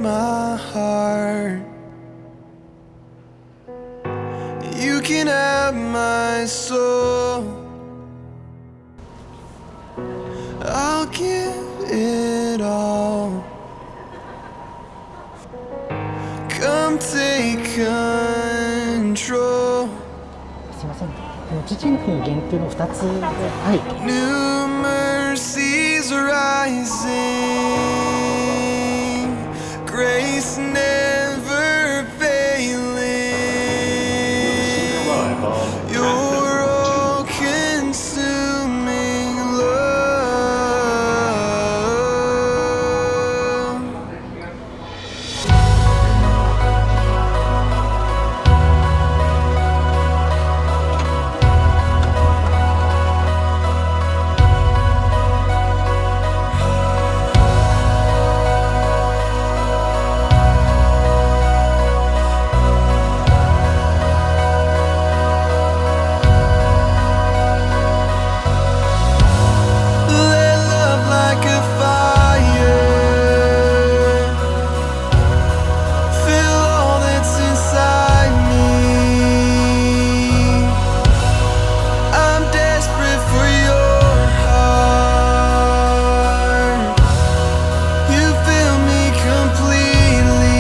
my heart. You can have my soul. I'll give it all. Come take control. すいません。父の日の限定の2つで、はい。New mercies rising, grace never failing. Your all-consuming love. Let love like a fire fill all that's inside me. I'm desperate for your heart. You fill me completely.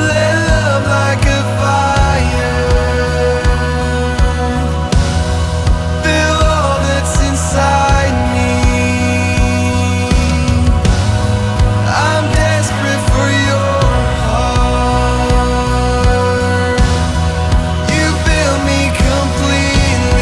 Let love like a fire fill all that's inside me. I'm desperate for your heart. You fill me completely.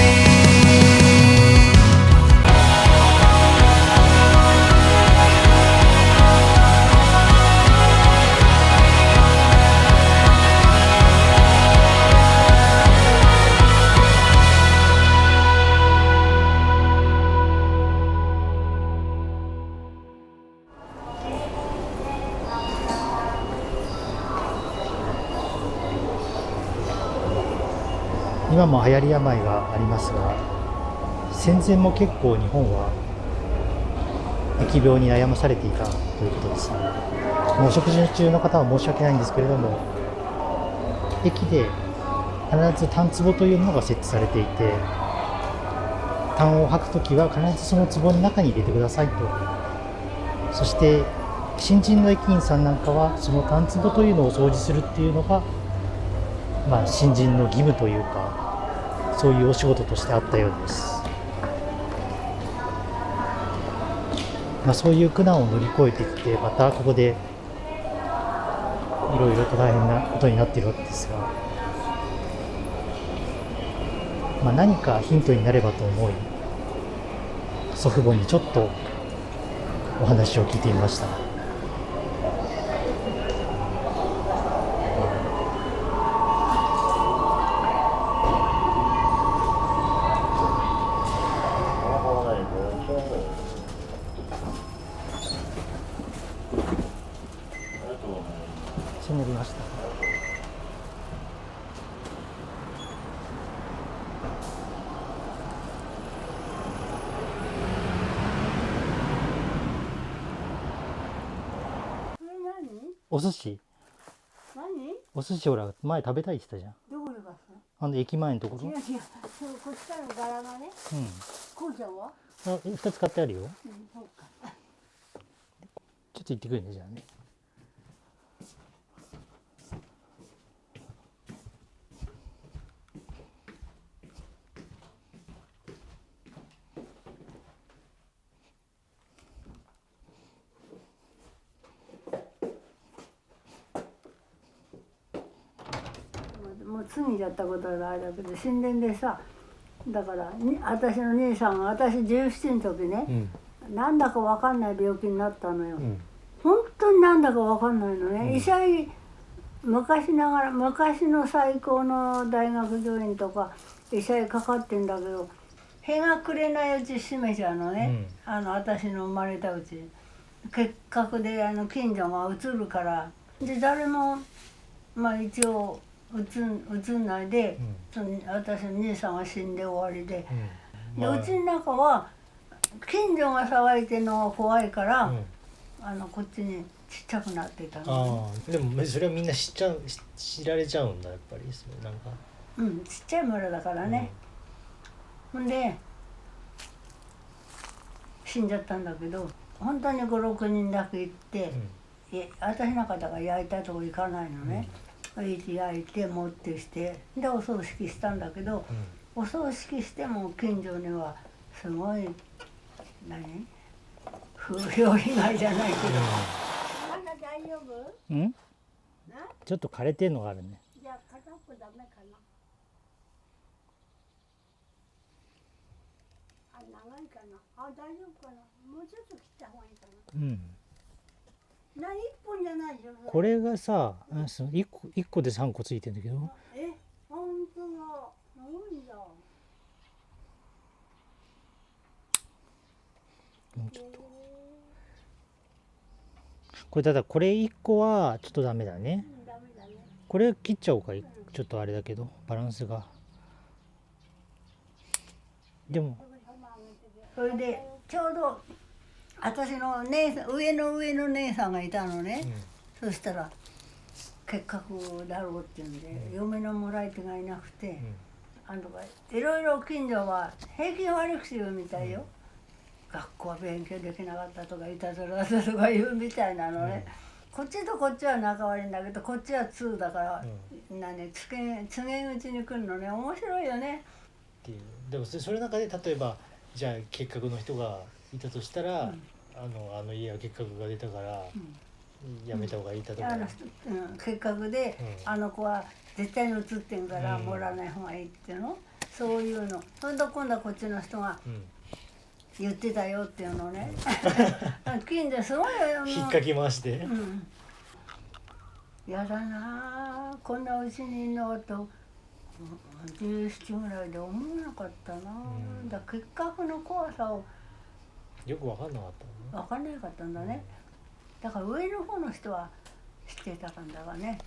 「今も流行り病がありますが、戦前も結構日本は疫病に悩まされていたということですね。もうお食事中の方は申し訳ないんですけれども、駅で必ず痰壺というものが設置されていて、痰を吐くときは必ずその壺の中に入れてくださいと。そして新人の駅員さんなんかはその痰壺というのを掃除するっていうのが、新人の義務というか、そういうお仕事としてあったようです。そういう苦難を乗り越えてきて、またここでいろいろと大変なことになっているわけですが、何かヒントになればと思い、祖父母にちょっとお話を聞いてみました。閉めました。お寿司。何？お寿司ほら前食べたいって言ったじゃん。どこで買った駅前のところ。違う違う。そうこっちからの柄がね。こうちゃんは？2つ買ってあるよ。そうか。ちょっと行ってくるねじゃあね。もう過ぎちゃったことはあれだけど、神殿でさ、だから私の兄さんが私17の時ね、なんだかわかんない病気になったのよ。本当になんだかわかんないのね。医者昔の最高の大学病院とか医者へかかってんだけど、日が暮れないうち閉めちゃうのね、私の生まれたうち。結核で近所がうつるから、で誰も一応うつんないで、私の兄さんが死んで終わりで、でうちの中は近所が騒いでるのが怖いから、こっちにちっちゃくなってたの。ああ、でもそれはみんな知られちゃうんだ、やっぱりそうなんか。ちっちゃい村だからね。ほんで死んじゃったんだけど、本当に5、6人だけ行って、私の方が焼いたとこ行かないのね。焼いて持ってきて、でお葬式したんだけど、お葬式しても近所にはすごい風評被害じゃないけど、まだ大丈夫？ちょっと枯れてるのがあるね。じゃあ片っぽダメかな。長いかな。大丈夫かな。もうちょっと切った方がいいかな。一本じゃないでしょ。これがさ、1個で3個ついてるんだけど。本当だ。すごいんだ。もうちょっと。これただこれ1個はちょっとダメだね。ダメだね。これ切っちゃおうか。ちょっとあれだけどバランスが。でも。それでちょうど私の上の姉さんがいたのね。そしたら結核だろうっていうんで、嫁のもらい手がいなくて、いろいろ近所は平気悪く言うみたいよ。学校は勉強できなかったとかいたずらだったとか言うみたいなのね。こっちとこっちは仲悪いんだけど、こっちは2だから、告げ口に来るのね。面白いよね。っていう。でもそれの中で例えばじゃあ結核の人がいたとしたら、あの家は結核が出たから、やめた方がいいだとか。結核で、あの子は絶対に移ってんからもらわない方がいいっていうの、そういうの。それと今度はこっちの人が言ってたよっていうのね。近所すごいよ。引っかき回して。やだなあ、こんなうちにいるのと17ぐらいで思わなかったな。だから結核の怖さをよく分かんなかったね。分かんなかったんだね。だから上の方の人は知ってたんだがね。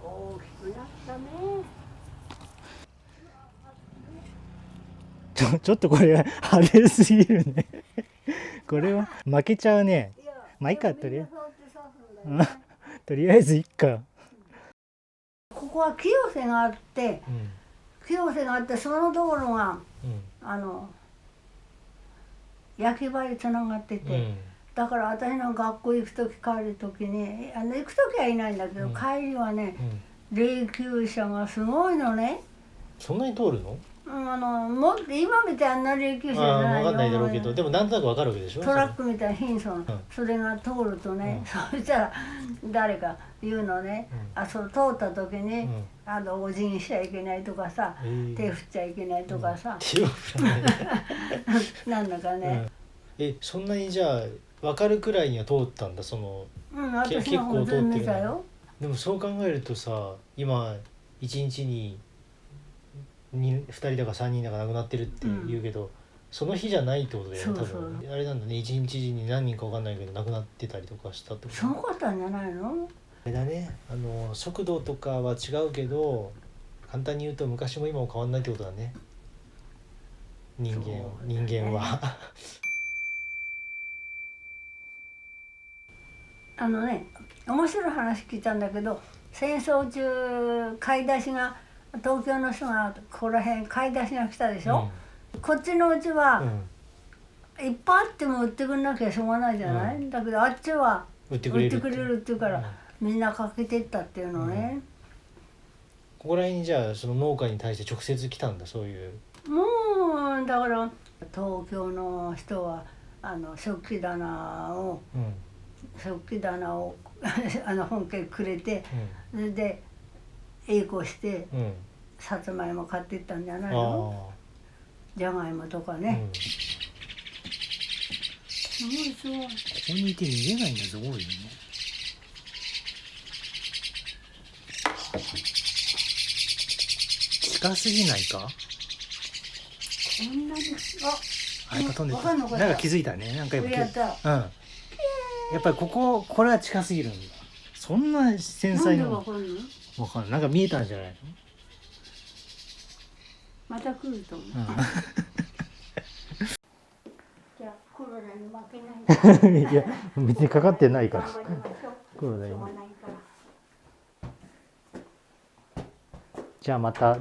大きくなったね。ちょっとこれ派手すぎるね。これは負けちゃうね。まあいいか、とりあえずいっか。ここは清瀬があって、その道路が、焼き場へつながってて、だから私の学校行く時帰る時に行く時はいないんだけど、帰りはね、霊柩車がすごいのね。そんなに通るの？もっと今みたいな霊柩車じゃないよ。分かんないだろうけど、でもなんとなく分かるわけでしょ。トラックみたいな貧相の、それが通るとね、そしたら誰か言うのね、それ通った時に、お辞儀しちゃいけないとかさ、手振っちゃいけないとかさ、手を振らないなんだかね。そんなにじゃあ分かるくらいには通ったんだ、その。私の方全然見たよ。でもそう考えるとさ、今1日に2人だか3人だか亡くなってるって言うけど、その日じゃないってことだよね、多分。あれなんだね、1日に何人か分かんないけど亡くなってたりとかしたってこと。すごかったんじゃないの？あれだね、速度とかは違うけど、簡単に言うと昔も今も変わんないってことだね、人間は。面白い話聞いたんだけど、戦争中買い出しが、東京の人がここら辺買い出しが来たでしょ。こっちのうちは、いっぱいあっても売ってくれなきゃしょうがないじゃない。だけどあっちは売ってくれるって言うから、みんなかけてったっていうのね。ここら辺にじゃあその農家に対して直接来たんだ、そういう。もうだから東京の人は食器棚を本家くれて、それで栄光して、さつまいも買ってったんじゃないの？じゃがいもとかね。すごいすごい。ここにいて逃げないんだ、すごいよね。近すぎないか？こんなに。やっぱ飛んでた。なんか気づいたね。なんかやっぱやっぱりこれは近すぎるんだ。そんな繊細な。わかんない。なんか見えたんじゃないの？また来ると思う。じゃあコロナに負けないでいや別にかかってないから頑張りましょう。コロナにしょうがないから。じゃあまた